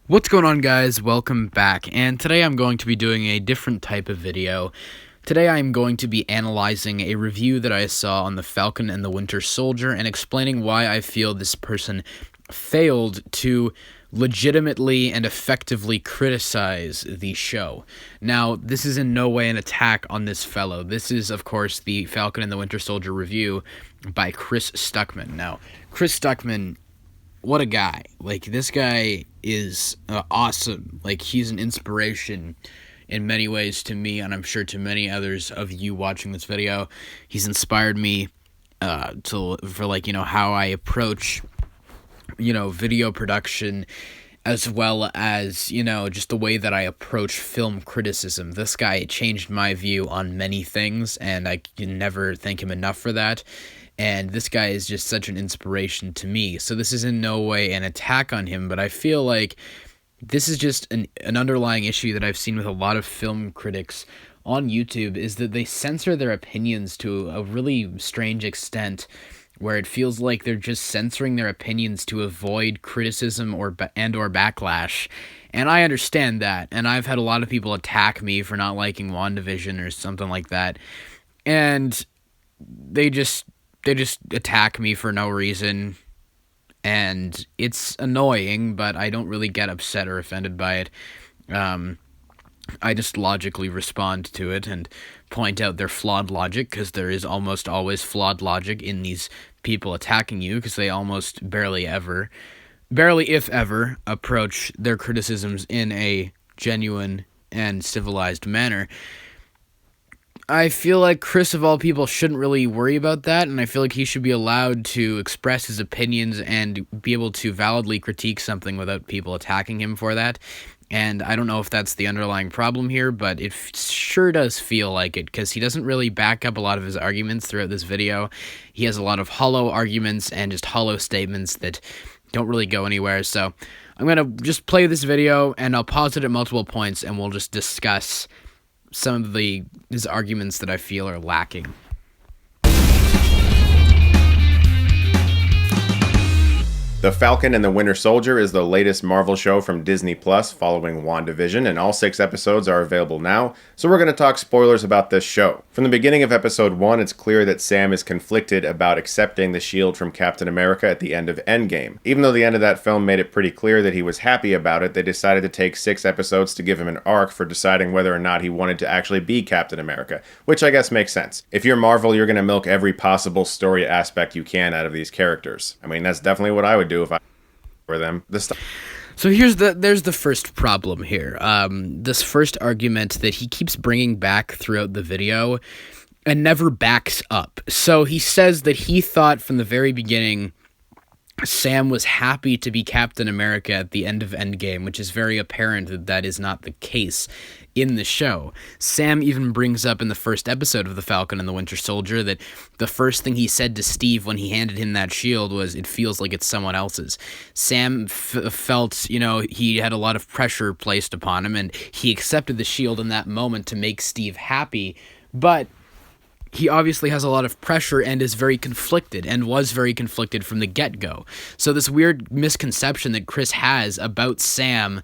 What's going on, guys? Welcome back, and today I'm going to be doing a different type of video. Today I'm going to be analyzing a review that I saw on the Falcon and the Winter Soldier and explaining why I feel this person failed to legitimately and effectively criticize the show. Now, this is in no way an attack on this fellow. This is, of course, the Falcon and the Winter Soldier review by Chris Stuckmann. Now, Chris Stuckmann, what a guy. Like, this guy is awesome. Like, he's an inspiration in many ways to me, and I'm sure to many others of you watching this video. He's inspired me for how I approach, video production, as well as, just the way that I approach film criticism. This guy changed my view on many things, and I can never thank him enough for that. And this guy is just such an inspiration to me. So this is in no way an attack on him, but I feel like this is just an underlying issue that I've seen with a lot of film critics on YouTube, is that they censor their opinions to a really strange extent, where it feels like they're just censoring their opinions to avoid criticism or backlash. And I understand that, and I've had a lot of people attack me for not liking WandaVision or something like that, and they just attack me for no reason, and it's annoying, but I don't really get upset or offended by it. I just logically respond to it and point out their flawed logic, because there is almost always flawed logic in these people attacking you, because they almost barely if ever, approach their criticisms in a genuine and civilized manner. I feel like Chris, of all people, shouldn't really worry about that, and I feel like he should be allowed to express his opinions and be able to validly critique something without people attacking him for that. And I don't know if that's the underlying problem here, but it sure does feel like it, because he doesn't really back up a lot of his arguments throughout this video. He has a lot of hollow arguments and just hollow statements that don't really go anywhere. So I'm going to just play this video, and I'll pause it at multiple points, and we'll just discuss some of his arguments that I feel are lacking. The Falcon and the Winter Soldier is the latest Marvel show from Disney Plus following WandaVision, and all 6 episodes are available now, so we're going to talk spoilers about this show. From the beginning of episode 1, it's clear that Sam is conflicted about accepting the shield from Captain America at the end of Endgame. Even though the end of that film made it pretty clear that he was happy about it, they decided to take 6 episodes to give him an arc for deciding whether or not he wanted to actually be Captain America, which I guess makes sense. If you're Marvel, you're going to milk every possible story aspect you can out of these characters. I mean, that's definitely what I would do if I were them. So there's the first problem here. This first argument that he keeps bringing back throughout the video and never backs up. So he says that he thought from the very beginning Sam was happy to be Captain America at the end of Endgame, which is very apparent that that is not the case in the show. Sam even brings up in the first episode of The Falcon and the Winter Soldier that the first thing he said to Steve when he handed him that shield was, "It feels like it's someone else's." Sam felt, he had a lot of pressure placed upon him, and he accepted the shield in that moment to make Steve happy, but he obviously has a lot of pressure and is very conflicted, and was very conflicted from the get-go. So this weird misconception that Chris has about Sam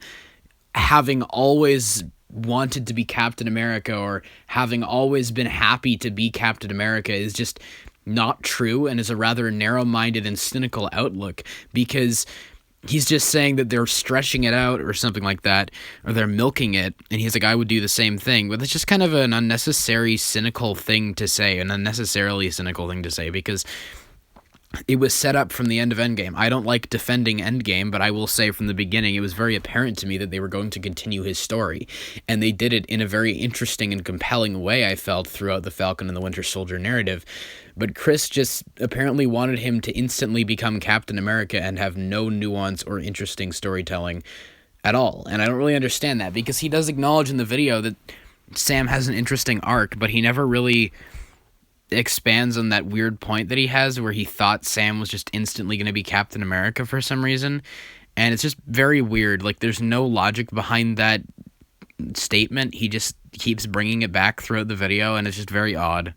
having always wanted to be Captain America, or having always been happy to be Captain America, is just not true, and is a rather narrow-minded and cynical outlook, because he's just saying that they're stretching it out or something like that, or they're milking it, and he's like, I would do the same thing. But it's just kind of an unnecessarily cynical thing to say, because it was set up from the end of Endgame. I don't like defending Endgame, but I will say from the beginning it was very apparent to me that they were going to continue his story, and they did it in a very interesting and compelling way, I felt, throughout the Falcon and the Winter Soldier narrative. But Chris just apparently wanted him to instantly become Captain America and have no nuance or interesting storytelling at all. And I don't really understand that, because he does acknowledge in the video that Sam has an interesting arc, but he never really expands on that weird point that he has where he thought Sam was just instantly going to be Captain America for some reason. And it's just very weird. Like, there's no logic behind that statement. He just keeps bringing it back throughout the video, and it's just very odd.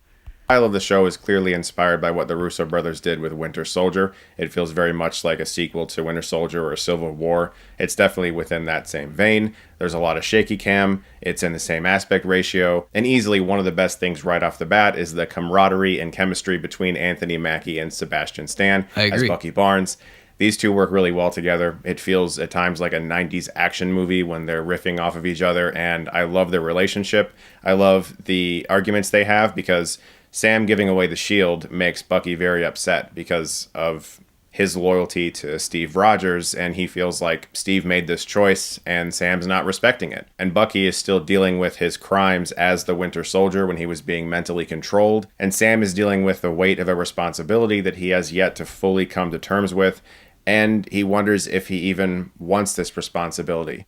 style of the show is clearly inspired by what the Russo brothers did with Winter Soldier. It feels very much like a sequel to Winter Soldier or Civil War. It's definitely within that same vein. There's a lot of shaky cam. It's in the same aspect ratio. And easily one of the best things right off the bat is the camaraderie and chemistry between Anthony Mackie and Sebastian Stan as Bucky Barnes. These two work really well together. It feels at times like a 90s action movie when they're riffing off of each other, and I love their relationship. I love the arguments they have because Sam giving away the shield makes Bucky very upset because of his loyalty to Steve Rogers, and he feels like Steve made this choice and Sam's not respecting it. And Bucky is still dealing with his crimes as the Winter Soldier when he was being mentally controlled, and Sam is dealing with the weight of a responsibility that he has yet to fully come to terms with. And he wonders if he even wants this responsibility.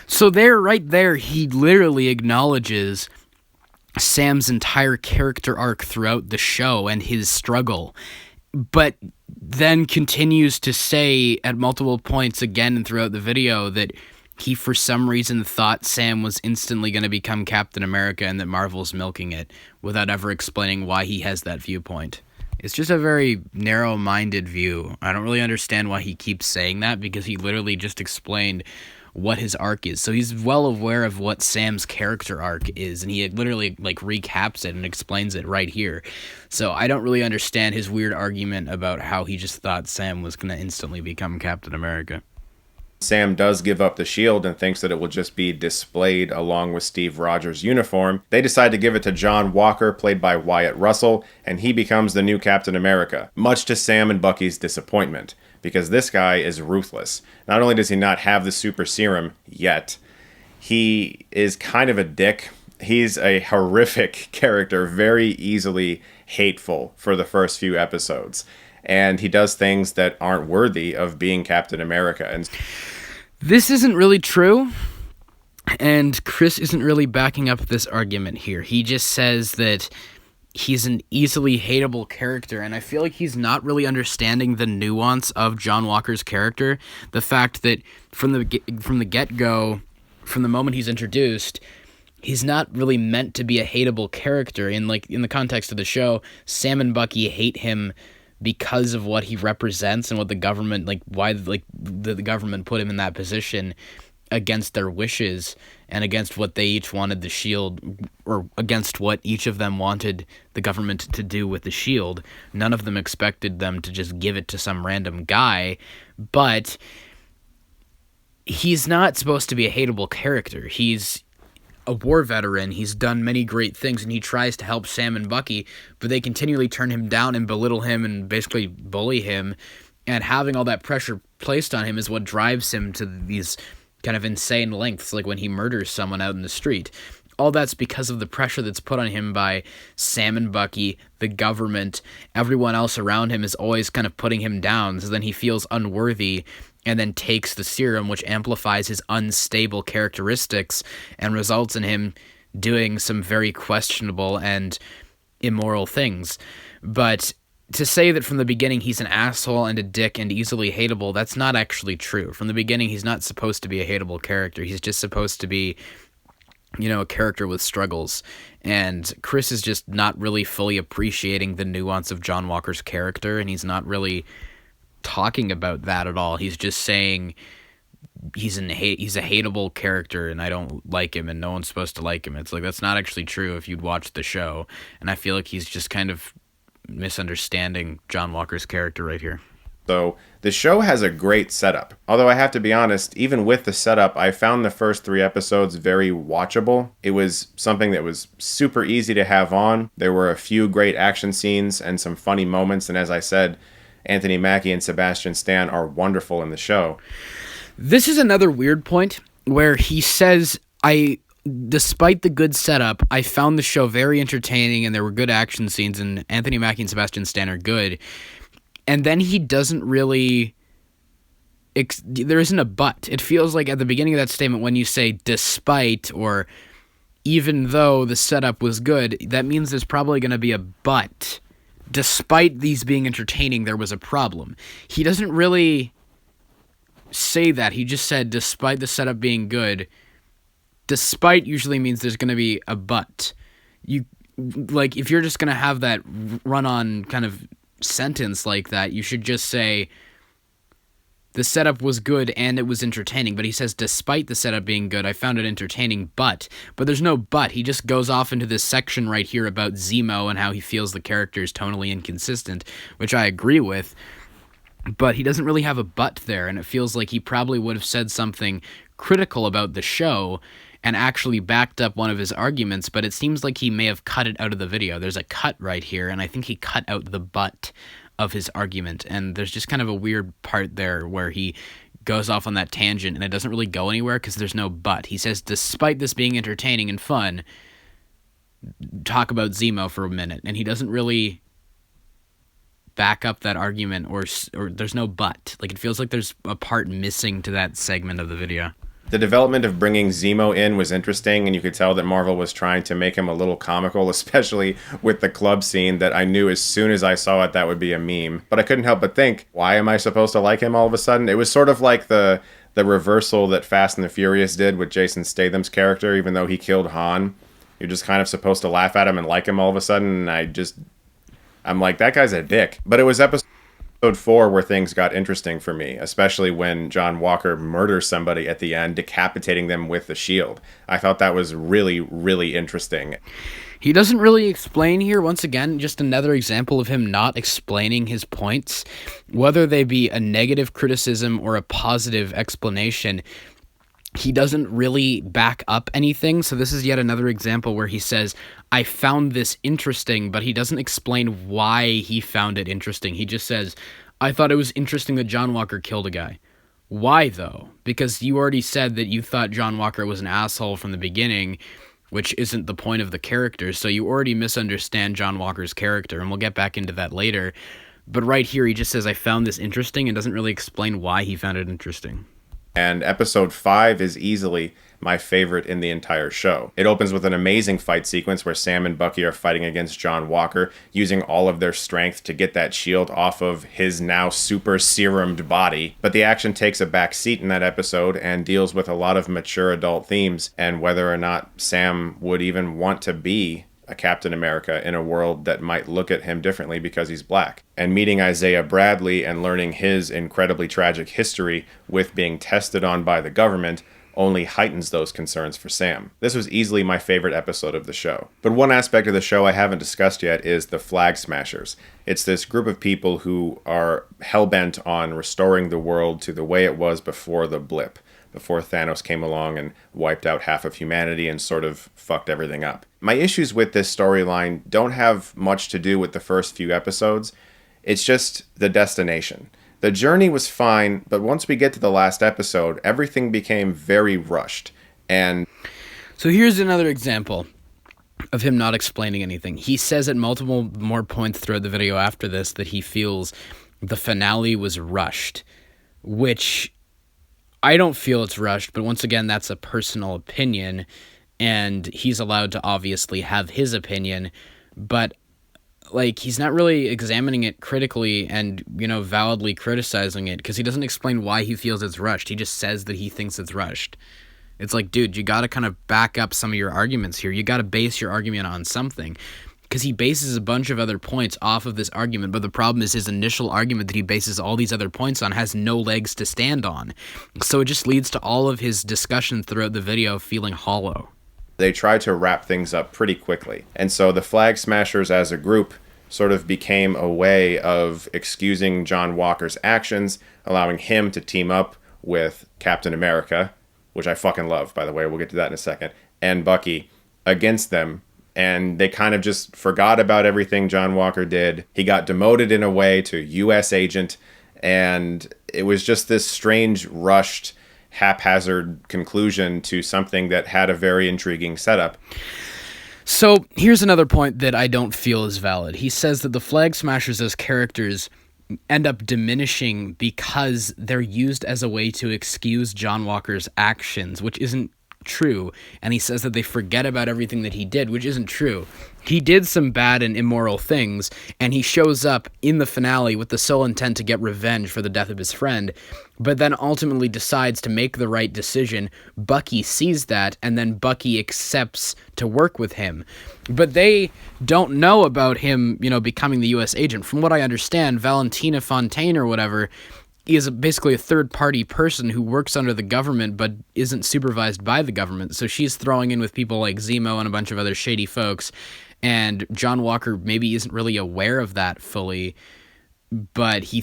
So right there, he literally acknowledges Sam's entire character arc throughout the show and his struggle, but then continues to say at multiple points again and throughout the video that he for some reason thought Sam was instantly going to become Captain America and that Marvel's milking it, without ever explaining why he has that viewpoint. It's just a very narrow-minded view. I don't really understand why he keeps saying that, because he literally just explained what his arc is. So he's well aware of what Sam's character arc is, and he literally recaps it and explains it right here. So I don't really understand his weird argument about how he just thought Sam was going to instantly become Captain America. Sam does give up the shield and thinks that it will just be displayed along with Steve Rogers' uniform. They decide to give it to John Walker, played by Wyatt Russell, and he becomes the new Captain America, much to Sam and Bucky's disappointment, because this guy is ruthless. Not only does he not have the super serum yet, he is kind of a dick. He's a horrific character, very easily hateful for the first few episodes. And he does things that aren't worthy of being Captain America. And this isn't really true, and Chris isn't really backing up this argument here. He just says that he's an easily hateable character, and I feel like he's not really understanding the nuance of John Walker's character. The fact that from the get-go, from the moment he's introduced, he's not really meant to be a hateable character. In the context of the show, Sam and Bucky hate him because of what he represents and what the government, why the government put him in that position against their wishes and against what they each wanted the shield, or against what each of them wanted the government to do with the shield. None of them expected them to just give it to some random guy, but he's not supposed to be a hateable character. He's a war veteran. He's done many great things, and he tries to help Sam and Bucky, but they continually turn him down and belittle him and basically bully him, and having all that pressure placed on him is what drives him to these kind of insane lengths, like when he murders someone out in the street. All that's because of the pressure that's put on him by Sam and Bucky, the government. Everyone else around him is always kind of putting him down, so then he feels unworthy and then takes the serum, which amplifies his unstable characteristics and results in him doing some very questionable and immoral things. But to say that from the beginning he's an asshole and a dick and easily hateable, that's not actually true. From the beginning, he's not supposed to be a hateable character. He's just supposed to be, a character with struggles. And Chris is just not really fully appreciating the nuance of John Walker's character, and he's not really talking about that at all. He's just saying he's a hateable character and I don't like him and no one's supposed to like him. It's that's not actually true if you'd watched the show, and I feel like he's just kind of misunderstanding John Walker's character right here. So the show has a great setup. Although I have to be honest, even with the setup, I found the first 3 episodes very watchable. It was something that was super easy to have on. There were a few great action scenes and some funny moments, and as I said, Anthony Mackie and Sebastian Stan are wonderful in the show. This is another weird point where he says, despite the good setup, I found the show very entertaining and there were good action scenes and Anthony Mackie and Sebastian Stan are good. And then he doesn't really... there isn't a but. It feels like at the beginning of that statement when you say despite or even though the setup was good, that means there's probably going to be a but. Despite these being entertaining, there was a problem. He doesn't really say that. He just said, despite the setup being good, despite usually means there's going to be a but. like, if you're just going to have that run-on kind of sentence like that, you should just say, the setup was good and it was entertaining. But he says, despite the setup being good, I found it entertaining, but there's no but. He just goes off into this section right here about Zemo and how he feels the character is tonally inconsistent, which I agree with. But he doesn't really have a but there, and it feels like he probably would have said something critical about the show and actually backed up one of his arguments, but it seems like he may have cut it out of the video. There's a cut right here, and I think he cut out the but of his argument, and there's just kind of a weird part there where he goes off on that tangent, and it doesn't really go anywhere because there's no but. He says, despite this being entertaining and fun, talk about Zemo for a minute, and he doesn't really back up that argument, or there's no but. Like, it feels like there's a part missing to that segment of the video. The development of bringing Zemo in was interesting, and you could tell that Marvel was trying to make him a little comical, especially with the club scene that I knew as soon as I saw it that would be a meme. But I couldn't help but think, why am I supposed to like him all of a sudden? It was sort of like the reversal that Fast and the Furious did with Jason Statham's character, even though he killed Han. You're just kind of supposed to laugh at him and like him all of a sudden, and I'm like, that guy's a dick. But it was episode 4 where things got interesting for me, especially when John Walker murders somebody at the end, decapitating them with the shield. I thought that was really, really interesting. He doesn't really explain here. Once again, just another example of him not explaining his points, whether they be a negative criticism or a positive explanation. He doesn't really back up anything, so this is yet another example where he says, I found this interesting, but he doesn't explain why he found it interesting. He just says, I thought it was interesting that John Walker killed a guy. Why, though? Because you already said that you thought John Walker was an asshole from the beginning, which isn't the point of the character, so you already misunderstand John Walker's character, and we'll get back into that later. But right here, he just says, I found this interesting, and doesn't really explain why he found it interesting. And episode 5 is easily my favorite in the entire show. It opens with an amazing fight sequence where Sam and Bucky are fighting against John Walker, using all of their strength to get that shield off of his now super serumed body. But the action takes a back seat in that episode and deals with a lot of mature adult themes, and whether or not Sam would even want to be a Captain America in a world that might look at him differently because he's black. And meeting Isaiah Bradley and learning his incredibly tragic history with being tested on by the government only heightens those concerns for Sam. This was easily my favorite episode of the show. But one aspect of the show I haven't discussed yet is the Flag Smashers. It's this group of people who are hell-bent on restoring the world to the way it was before the blip, before Thanos came along and wiped out half of humanity and sort of fucked everything up. My issues with this storyline don't have much to do with the first few episodes. It's just the destination. The journey was fine, but once we get to the last episode, everything became very rushed. And so here's another example of him not explaining anything. He says at multiple more points throughout the video after this that he feels the finale was rushed, which I don't feel it's rushed, but once again, that's a personal opinion, and he's allowed to obviously have his opinion, but like, he's not really examining it critically and, validly criticizing it, because he doesn't explain why he feels it's rushed. He just says that he thinks it's rushed. It's like, dude, you gotta kind of back up some of your arguments here. You gotta base your argument on something. Because he bases a bunch of other points off of this argument, but the problem is his initial argument that he bases all these other points on has no legs to stand on. So it just leads to all of his discussion throughout the video feeling hollow. They try to wrap things up pretty quickly. And so the Flag Smashers as a group sort of became a way of excusing John Walker's actions, allowing him to team up with Captain America, which I fucking love, by the way, we'll get to that in a second, and Bucky against them. And they kind of just forgot about everything John Walker did. He got demoted in a way to U.S. agent, and it was just this strange, rushed, haphazard conclusion to something that had a very intriguing setup. So here's another point that I don't feel is valid. He says that the Flag Smashers as characters end up diminishing because they're used as a way to excuse John Walker's actions, which isn't true, and he says that they forget about everything that he did, which isn't true. He did some bad and immoral things, and he shows up in the finale with the sole intent to get revenge for the death of his friend, but then ultimately decides to make the right decision. Bucky sees that, and then Bucky accepts to work with him. But they don't know about him, becoming the U.S. agent. From what I understand, Valentina Fontaine or whatever is basically a third-party person who works under the government but isn't supervised by the government. So she's throwing in with people like Zemo and a bunch of other shady folks, and John Walker maybe isn't really aware of that fully. But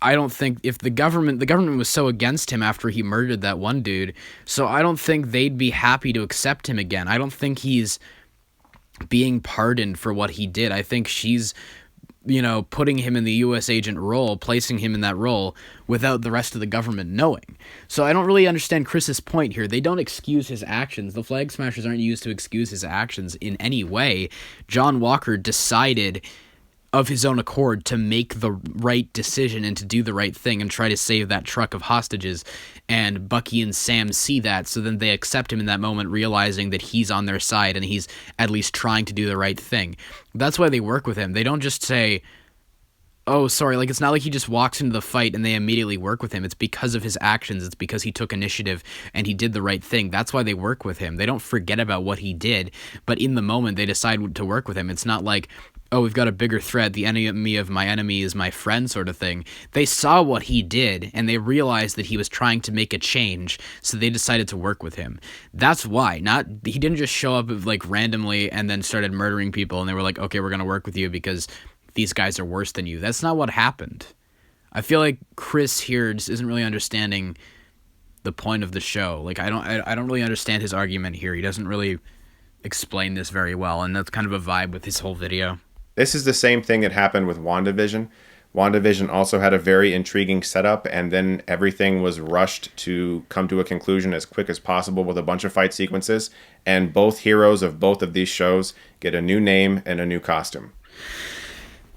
I don't think if the government was so against him after he murdered that one dude, so I don't think they'd be happy to accept him again. I don't think he's being pardoned for what he did. I think she's putting him in the U.S. agent role, placing him in that role without the rest of the government knowing. So I don't really understand Chris's point here. They don't excuse his actions. The Flag Smashers aren't used to excuse his actions in any way. John Walker decided of his own accord to make the right decision and to do the right thing and try to save that truck of hostages. And Bucky and Sam see that, so then they accept him in that moment, realizing that he's on their side and he's at least trying to do the right thing. That's why they work with him. They don't just say, oh, sorry, it's not like he just walks into the fight and they immediately work with him. It's because of his actions. It's because he took initiative and he did the right thing. That's why they work with him. They don't forget about what he did, but in the moment they decide to work with him. It's not like, oh, we've got a bigger threat, the enemy of my enemy is my friend sort of thing. They saw what he did, and they realized that he was trying to make a change, so they decided to work with him. That's why. He didn't just show up randomly and then started murdering people, and they were like, okay, we're going to work with you because these guys are worse than you. That's not what happened. I feel like Chris here just isn't really understanding the point of the show. I don't really understand his argument here. He doesn't really explain this very well, and that's kind of a vibe with his whole video. This is the same thing that happened with WandaVision. WandaVision also had a very intriguing setup, and then everything was rushed to come to a conclusion as quick as possible with a bunch of fight sequences, and both heroes of both of these shows get a new name and a new costume.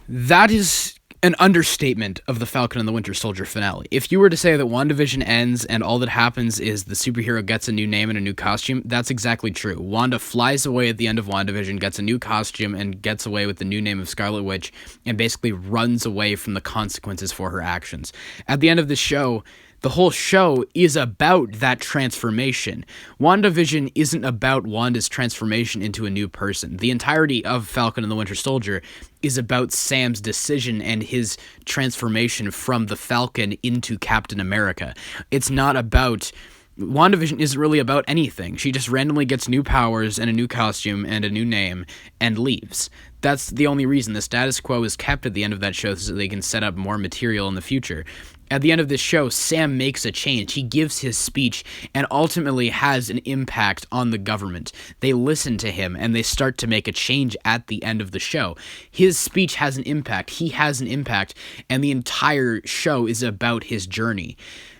That is an understatement of the Falcon and the Winter Soldier finale. If you were to say that WandaVision ends and all that happens is the superhero gets a new name and a new costume, that's exactly true. Wanda flies away at the end of WandaVision, gets a new costume, and gets away with the new name of Scarlet Witch, and basically runs away from the consequences for her actions. At the end of the show, the whole show is about that transformation. WandaVision isn't about Wanda's transformation into a new person. The entirety of Falcon and the Winter Soldier is about Sam's decision and his transformation from the Falcon into Captain America. It's not about... WandaVision isn't really about anything. She just randomly gets new powers and a new costume and a new name and leaves. That's the only reason. The status quo is kept at the end of that show so they can set up more material in the future. At the end of this show, Sam makes a change. He gives his speech and ultimately has an impact on the government. They listen to him and they start to make a change at the end of the show. His speech has an impact. He has an impact, and the entire show is about his journey.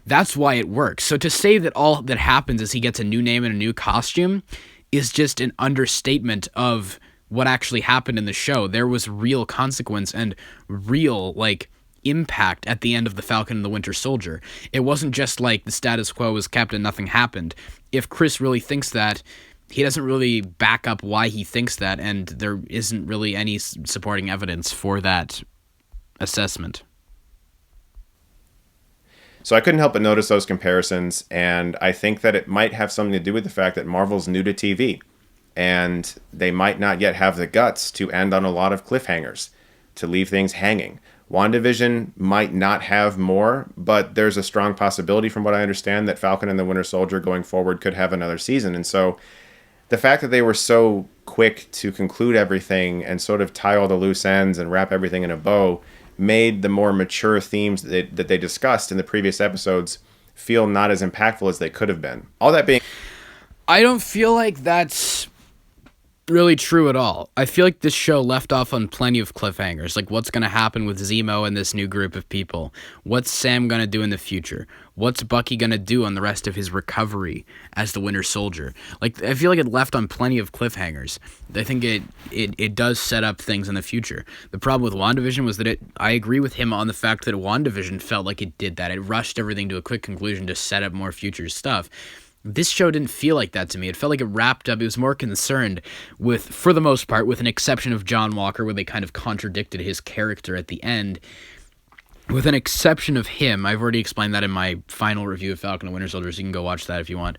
That's why it works. So to say that all that happens is he gets a new name and a new costume is just an understatement of what actually happened in the show. There was real consequence and real, impact at the end of the Falcon and the Winter Soldier. It wasn't just the status quo was kept and nothing happened. If Chris really thinks that, he doesn't really back up why he thinks that, and there isn't really any supporting evidence for that assessment. So I couldn't help but notice those comparisons, and I think that it might have something to do with the fact that Marvel's new to TV, and they might not yet have the guts to end on a lot of cliffhangers, to leave things hanging. WandaVision might not have more, but there's a strong possibility, from what I understand, that Falcon and the Winter Soldier going forward could have another season. And so the fact that they were so quick to conclude everything and sort of tie all the loose ends and wrap everything in a bow made the more mature themes that they discussed in the previous episodes feel not as impactful as they could have been. All that being... I don't feel like that's really true at all. I feel like this show left off on plenty of cliffhangers, what's going to happen with Zemo and this new group of people. What's Sam going to do in the future? What's Bucky going to do on the rest of his recovery as the Winter Soldier? I feel like it left on plenty of cliffhangers. I think it does set up things in the future. The problem with WandaVision was that I agree with him on the fact that WandaVision felt like it did that. It rushed everything to a quick conclusion to set up more future stuff. This show didn't feel like that to me. It felt like it wrapped up. It was more concerned with, for the most part, with an exception of John Walker, where they kind of contradicted his character at the end. With an exception of him, I've already explained that in my final review of Falcon and Winter Soldier, so you can go watch that if you want.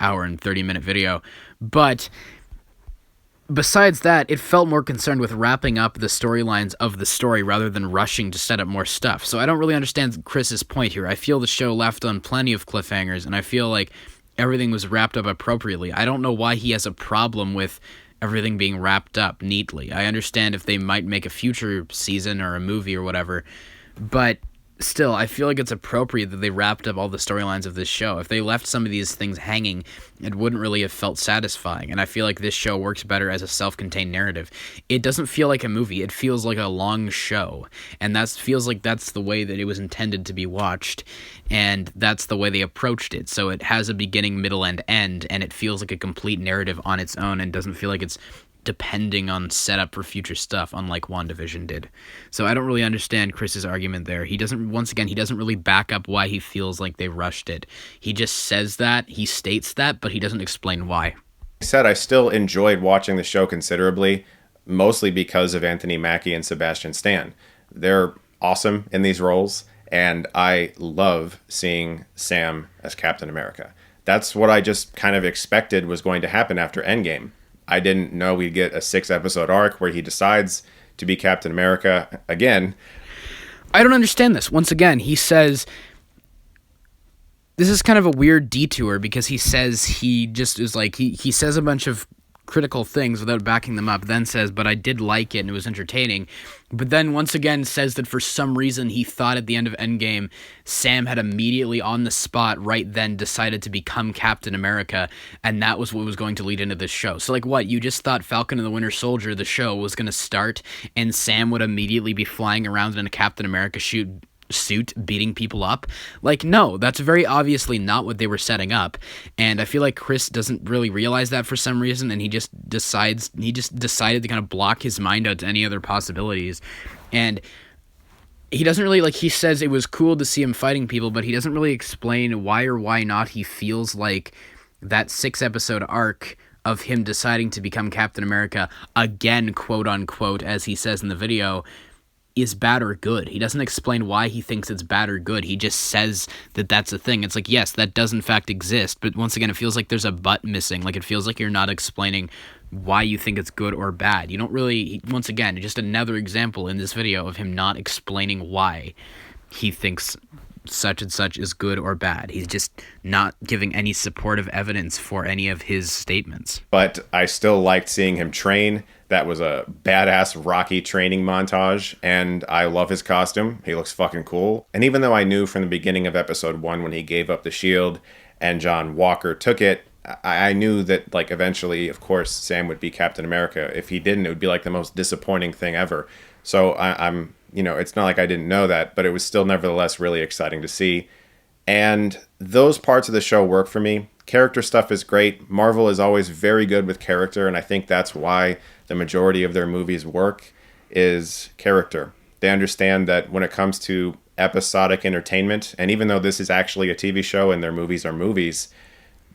Hour and 30-minute video. But besides that, it felt more concerned with wrapping up the storylines of the story rather than rushing to set up more stuff. So I don't really understand Chris's point here. I feel the show left on plenty of cliffhangers, and I feel like everything was wrapped up appropriately. I don't know why he has a problem with everything being wrapped up neatly. I understand if they might make a future season or a movie or whatever, but still, I feel like it's appropriate that they wrapped up all the storylines of this show. If they left some of these things hanging, it wouldn't really have felt satisfying, and I feel like this show works better as a self-contained narrative. It doesn't feel like a movie. It feels like a long show, and that feels like that's the way that it was intended to be watched, and that's the way they approached it. So it has a beginning, middle, and end, and it feels like a complete narrative on its own and doesn't feel like it's depending on setup for future stuff, unlike WandaVision did. So I don't really understand Chris's argument there. He doesn't really back up why he feels like they rushed it. He just says that, he states that, but he doesn't explain why. I said I still enjoyed watching the show considerably, mostly because of Anthony Mackie and Sebastian Stan. They're awesome in these roles, and I love seeing Sam as Captain America. That's what I just kind of expected was going to happen after Endgame. I didn't know we'd get a 6-episode arc where he decides to be Captain America again. I don't understand this. Once again, he says... This is kind of a weird detour because he says he just is like... He says a bunch of critical things without backing them up, then says, but I did like it and it was entertaining. But then once again says that for some reason he thought at the end of Endgame, Sam had immediately on the spot right then decided to become Captain America, and that was what was going to lead into this show. So like what, you just thought Falcon and the Winter Soldier, the show, was going to start and Sam would immediately be flying around in a Captain America suit beating people up? Like, no, that's very obviously not what they were setting up, and I feel like Chris doesn't really realize that for some reason, and he just decided to kind of block his mind out to any other possibilities. And he doesn't really, like, he says it was cool to see him fighting people, but he doesn't really explain why or why not he feels like that 6-episode arc of him deciding to become Captain America again, quote unquote, as he says in the video, is bad or good. He doesn't explain why he thinks it's bad or good. He just says that that's a thing. It's like, yes, that does in fact exist, but once again, it feels like there's a but missing. Like, it feels like you're not explaining why you think it's good or bad. You don't really, once again, just another example in this video of him not explaining why he thinks such and such is good or bad. He's just not giving any supportive evidence for any of his statements. But I still liked seeing him train. That was a badass Rocky training montage, and I love his costume. He looks fucking cool. And even though I knew from the beginning of episode 1 when he gave up the shield and John Walker took it, I knew that, like, eventually, of course, Sam would be Captain America. If he didn't, it would be like the most disappointing thing ever. So I'm, you know, it's not like I didn't know that, but it was still nevertheless really exciting to see. And those parts of the show work for me. Character stuff is great. Marvel is always very good with character, and I think that's why the majority of their movies work, is character. They understand that when it comes to episodic entertainment, and even though this is actually a TV show and their movies are movies,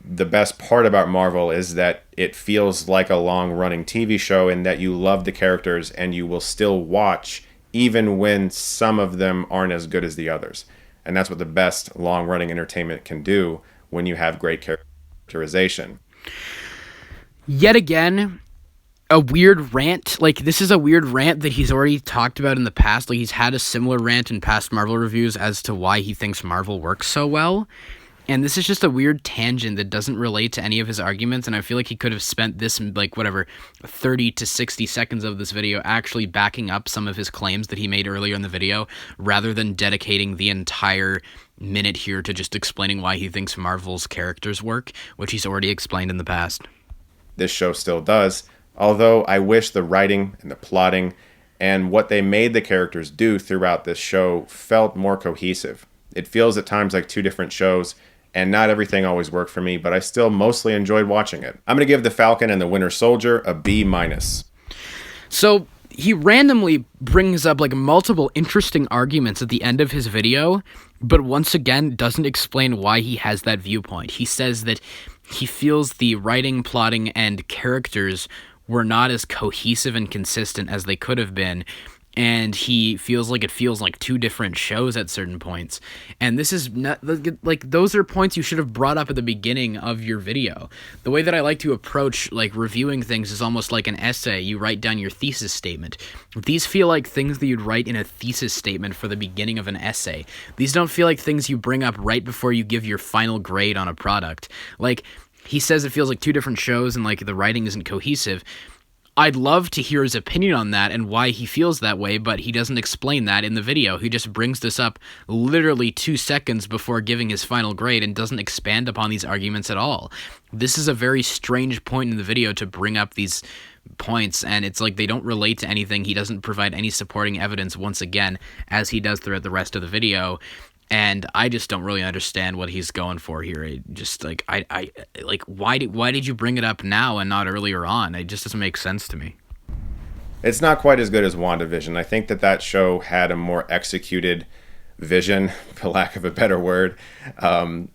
the best part about Marvel is that it feels like a long-running TV show in that you love the characters and you will still watch even when some of them aren't as good as the others. And that's what the best long-running entertainment can do when you have great characterization. Yet again, a weird rant. Like, this is a weird rant that he's already talked about in the past. Like, he's had a similar rant in past Marvel reviews as to why he thinks Marvel works so well. And this is just a weird tangent that doesn't relate to any of his arguments, and I feel like he could have spent this, like, 30 to 60 seconds of this video actually backing up some of his claims that he made earlier in the video, rather than dedicating the entire minute here to just explaining why he thinks Marvel's characters work, which he's already explained in the past. This show still does, although I wish the writing and the plotting and what they made the characters do throughout this show felt more cohesive. It feels at times like two different shows, and not everything always worked for me, but I still mostly enjoyed watching it. I'm going to give The Falcon and the Winter Soldier a B-. So, he randomly brings up like multiple interesting arguments at the end of his video, but once again doesn't explain why he has that viewpoint. He says that he feels the writing, plotting, and characters were not as cohesive and consistent as they could have been, and he feels like two different shows at certain points. And this is not like, those are points you should have brought up at the beginning of your video. The way that I like to approach like reviewing things is almost like an essay. You write down your thesis statement. These feel like things that you'd write in a thesis statement for the beginning of an essay. These don't feel like things you bring up right before you give your final grade on a product. Like, he says it feels like two different shows and like the writing isn't cohesive. I'd love to hear his opinion on that and why he feels that way, but he doesn't explain that in the video. He just brings this up literally 2 seconds before giving his final grade and doesn't expand upon these arguments at all. This is a very strange point in the video to bring up these points, and it's like they don't relate to anything. He doesn't provide any supporting evidence once again, as he does throughout the rest of the video. And I just don't really understand what he's going for here. It just like why did you bring it up now and not earlier on? It just doesn't make sense to me. It's not quite as good as WandaVision. I think that show had a more executed vision, for lack of a better word. And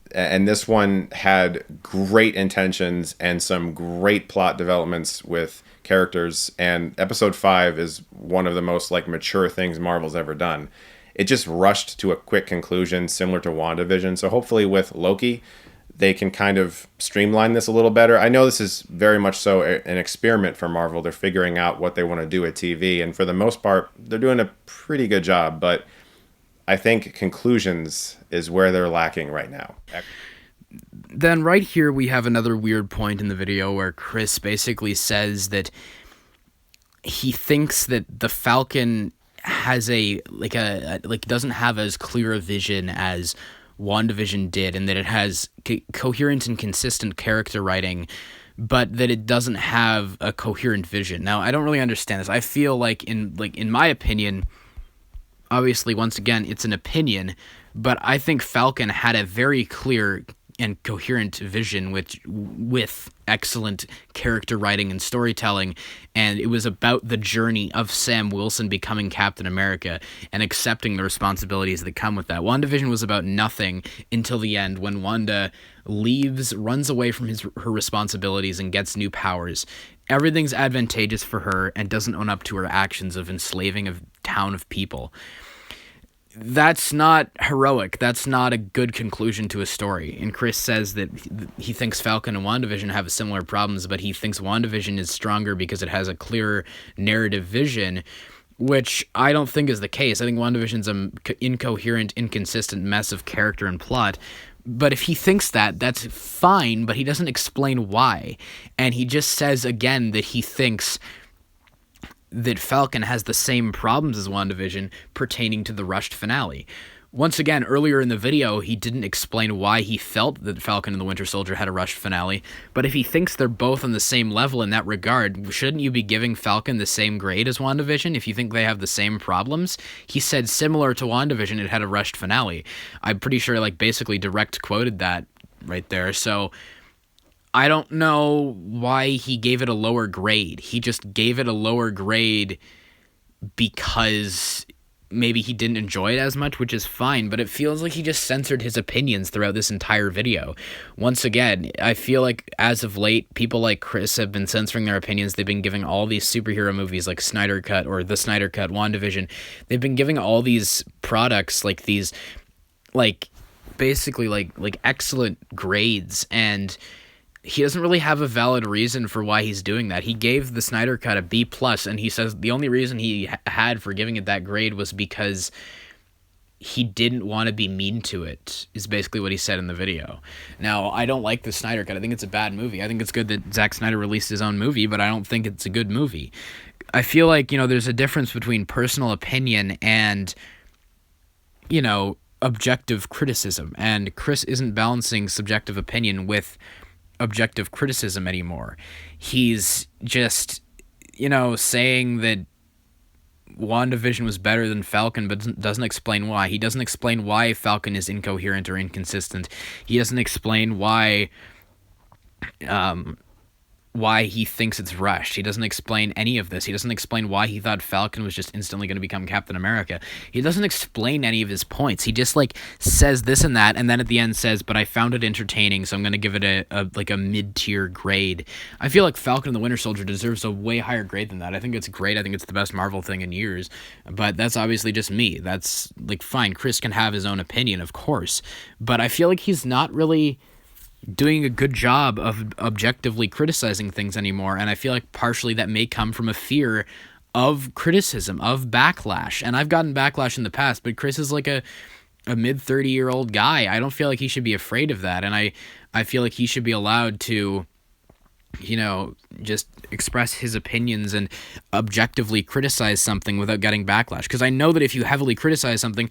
this one had great intentions and some great plot developments with characters. And episode 5 is one of the most like mature things Marvel's ever done. It just rushed to a quick conclusion, similar to WandaVision. So hopefully with Loki, they can kind of streamline this a little better. I know this is very much so an experiment for Marvel. They're figuring out what they want to do at TV. And for the most part, they're doing a pretty good job. But I think conclusions is where they're lacking right now. Then right here, we have another weird point in the video where Chris basically says that he thinks that the Falcon has doesn't have as clear a vision as WandaVision did, and that it has coherent and consistent character writing, but that it doesn't have a coherent vision. Now, I don't really understand this. I feel like in my opinion, obviously once again it's an opinion, but I think Falcon had a very clear and coherent vision with excellent character writing and storytelling, and it was about the journey of Sam Wilson becoming Captain America and accepting the responsibilities that come with that. WandaVision was about nothing until the end, when Wanda leaves, runs away from her responsibilities and gets new powers. Everything's advantageous for her and doesn't own up to her actions of enslaving a town of people. That's not heroic. That's not a good conclusion to a story. And Chris says that he thinks Falcon and WandaVision have similar problems, but he thinks WandaVision is stronger because it has a clearer narrative vision, which I don't think is the case. I think WandaVision's an incoherent, inconsistent mess of character and plot. But if he thinks that, that's fine, but he doesn't explain why. And he just says again that he thinks that Falcon has the same problems as WandaVision pertaining to the rushed finale. Once again, earlier in the video, he didn't explain why he felt that Falcon and the Winter Soldier had a rushed finale, but if he thinks they're both on the same level in that regard, shouldn't you be giving Falcon the same grade as WandaVision if you think they have the same problems? He said similar to WandaVision, it had a rushed finale. I'm pretty sure, basically direct quoted that right there, so I don't know why he gave it a lower grade. He just gave it a lower grade because maybe he didn't enjoy it as much, which is fine, but it feels like he just censored his opinions throughout this entire video. Once again, I feel like as of late, people like Chris have been censoring their opinions. They've been giving all these superhero movies like Snyder Cut or The Snyder Cut, WandaVision. They've been giving all these products basically excellent grades, and he doesn't really have a valid reason for why he's doing that. He gave the Snyder Cut a B+, and he says the only reason he had for giving it that grade was because he didn't want to be mean to it, is basically what he said in the video. Now, I don't like the Snyder Cut. I think it's a bad movie. I think it's good that Zack Snyder released his own movie, but I don't think it's a good movie. I feel like, there's a difference between personal opinion and, objective criticism, and Chris isn't balancing subjective opinion with objective criticism anymore. He's just, saying that WandaVision was better than Falcon, but doesn't explain why. He doesn't explain why Falcon is incoherent or inconsistent. He doesn't explain why why he thinks it's rushed. He doesn't explain any of this. He doesn't explain why he thought Falcon was just instantly going to become Captain America. He doesn't explain any of his points. He just like says this and that, and then at the end says, "But I found it entertaining, so I'm going to give it a mid-tier grade." I feel like Falcon and the Winter Soldier deserves a way higher grade than that. I think it's great. I think it's the best Marvel thing in years. But that's obviously just me. That's like fine. Chris can have his own opinion, of course. But I feel like he's not really doing a good job of objectively criticizing things anymore, and I feel like partially that may come from a fear of criticism, of backlash. And I've gotten backlash in the past, but Chris is like a mid-30-year-old guy. I don't feel like he should be afraid of that, and I feel like he should be allowed to, just express his opinions and objectively criticize something without getting backlash. Because I know that if you heavily criticize something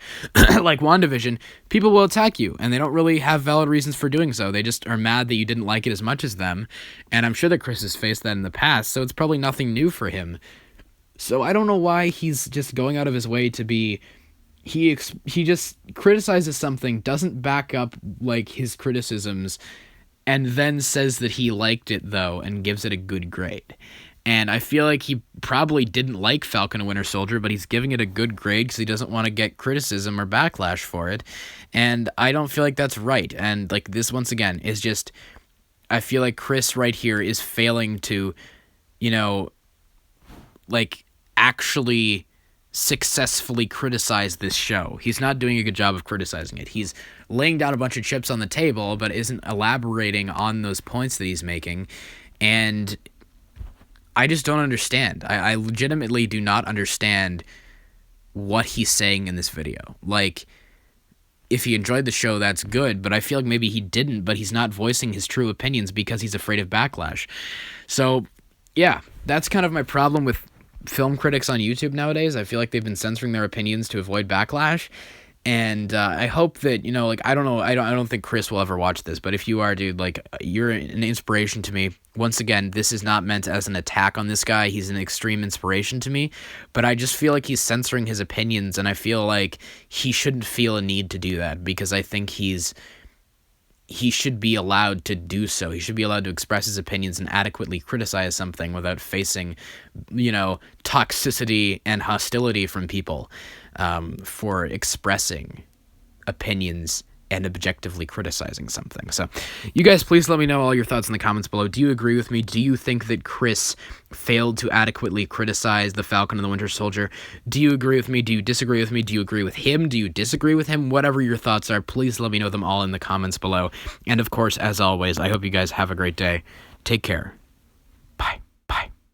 like WandaVision, people will attack you, and they don't really have valid reasons for doing so. They just are mad that you didn't like it as much as them, and I'm sure that Chris has faced that in the past, so it's probably nothing new for him. So I don't know why he's just going out of his way to be... He just criticizes something, doesn't back up like his criticisms, and then says that he liked it, though, and gives it a good grade. And I feel like he probably didn't like Falcon and Winter Soldier, but he's giving it a good grade because he doesn't want to get criticism or backlash for it. And I don't feel like that's right. And, like, this, once again, is just... I feel like Chris right here is failing to, actually successfully criticize this show. He's not doing a good job of criticizing it. He's laying down a bunch of chips on the table, but isn't elaborating on those points that he's making. And I just don't understand. I legitimately do not understand what he's saying in this video. Like, if he enjoyed the show, that's good, but I feel like maybe he didn't, but he's not voicing his true opinions because he's afraid of backlash. So, yeah, that's kind of my problem with film critics on YouTube nowadays. I feel like they've been censoring their opinions to avoid backlash, and I hope that, I don't know, I don't think Chris will ever watch this, but if you are, dude, you're an inspiration to me. Once again, this is not meant as an attack on this guy. He's an extreme inspiration to me, but I just feel like he's censoring his opinions, and I feel like he shouldn't feel a need to do that, because I think he should be allowed to do so. He should be allowed to express his opinions and adequately criticize something without facing, toxicity and hostility from people for expressing opinions and objectively criticizing something. So you guys, please let me know all your thoughts in the comments below. Do you agree with me? Do you think that Chris failed to adequately criticize the Falcon and the Winter Soldier? Do you agree with me? Do you disagree with me? Do you agree with him? Do you disagree with him? Whatever your thoughts are, please let me know them all in the comments below. And of course, as always, I hope you guys have a great day. Take care.